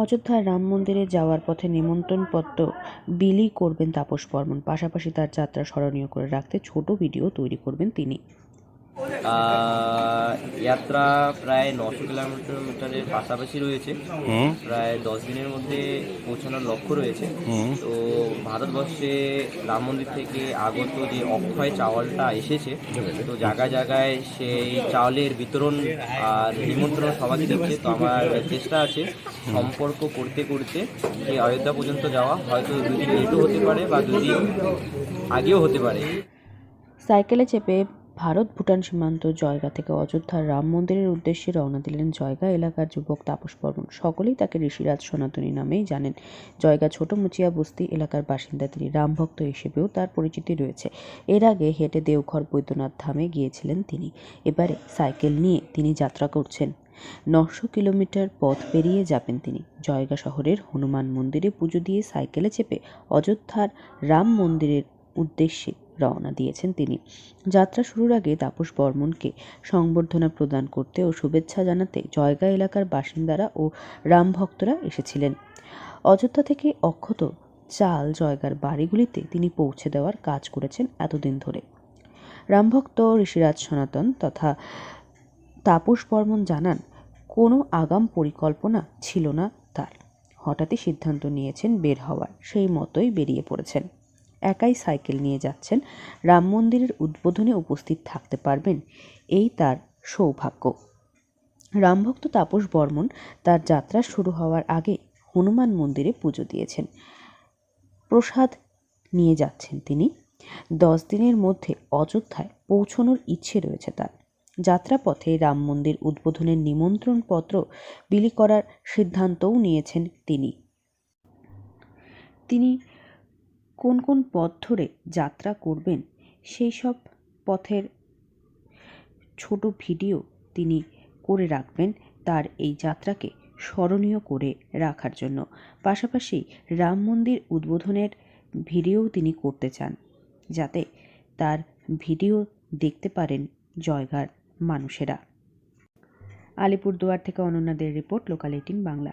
অযোধ্যার রাম মন্দিরে যাওয়ার পথে নিমন্ত্রণপত্র বিলি করবেন তাপস বর্মন। পাশাপাশি তার যাত্রা স্মরণীয় করে রাখতে ছোট ভিডিও তৈরি করবেন তিনি। যাত্রা প্রায় 900 কিলোমিটারের পাশাপাশি রয়েছে। প্রায় 10 দিনের মধ্যে পৌঁছানোর লক্ষ্য রয়েছে। তো ভারতবর্ষে রাম মন্দির থেকে আগত যে অক্ষয় চাওয়ালটা এসেছে, তো জায়গায় জায়গায় সেই চাওয়ালের বিতরণ আর নিমন্ত্রণ সবাইকে দিচ্ছে। তো আমার চেষ্টা আছে সম্পর্ক করতে করতে সেই অযোধ্যা পর্যন্ত যাওয়া, হয়তো 2 দিন লেটও হতে পারে বা 2 দিন আগেও হতে পারে। সাইকেলে চেপে ভারত ভুটান সীমান্ত জয়গা থেকে অযোধ্যার রাম মন্দিরের উদ্দেশ্যে রওনা দিলেন জয়গা এলাকার যুবক তাপস বর্মন। সকলেই তাকে ঋষিরাজ সনাতনী নামেই জানেন। জয়গা ছোট মুচিয়া বস্তি এলাকার বাসিন্দা তিনি। রামভক্ত হিসেবেও তার পরিচিতি রয়েছে। এর আগে হেঁটে দেওঘর বৈদ্যনাথ ধামে গিয়েছিলেন তিনি। এবারে সাইকেল নিয়ে তিনি যাত্রা করছেন। 900 কিলোমিটার পথ পেরিয়ে যাবেন তিনি। জয়গা শহরের হনুমান মন্দিরে পুজো দিয়ে সাইকেলে চেপে অযোধ্যার রাম মন্দিরের উদ্দেশ্যে রওনা দিয়েছেন তিনি। যাত্রা শুরুর আগে তাপস বর্মনকে সংবর্ধনা প্রদান করতে ও শুভেচ্ছা জানাতে জয়গা এলাকার বাসিন্দারা ও রাম ভক্তরা এসেছিলেন। অযোধ্যা থেকে অক্ষত চাল জয়গার বাড়িগুলিতে তিনি পৌঁছে দেওয়ার কাজ করেছেন এতদিন ধরে। রামভক্ত ঋষিরাজ সনাতন তথা তাপস বর্মন জানান, কোনো আগাম পরিকল্পনা ছিল না তার। হঠাৎই সিদ্ধান্ত নিয়েছেন বের হওয়ার, সেই মতোই বেরিয়ে পড়েছেন। একাই সাইকেল নিয়ে যাচ্ছেন। রাম মন্দিরের উদ্বোধনে উপস্থিত থাকতে পারবেন, এই তার সৌভাগ্য। রামভক্ত তাপস বর্মন তার যাত্রা শুরু হওয়ার আগে হনুমান মন্দিরে পুজো দিয়েছেন। প্রসাদ নিয়ে যাচ্ছেন তিনি। 10 দিনের মধ্যে অযোধ্যায় পৌঁছানোর ইচ্ছে রয়েছে তার। যাত্রাপথে রাম মন্দির উদ্বোধনের নিমন্ত্রণ পত্র বিলি করার সিদ্ধান্তও নিয়েছেন তিনি। তিনি কোন কোন পথ ধরে যাত্রা করবেন সেই সব পথের ছোট ভিডিও তিনি করে রাখবেন তার এই যাত্রাকে স্মরণীয় করে রাখার জন্য। পাশাপাশি রাম মন্দির উদ্বোধনের ভিডিও তিনি করতে চান, যাতে তার ভিডিও দেখতে পারেন জয়গার মানুষেরা। আলিপুরদুয়ার থেকে অনন্যাদের রিপোর্ট, লোকাল 18 বাংলা।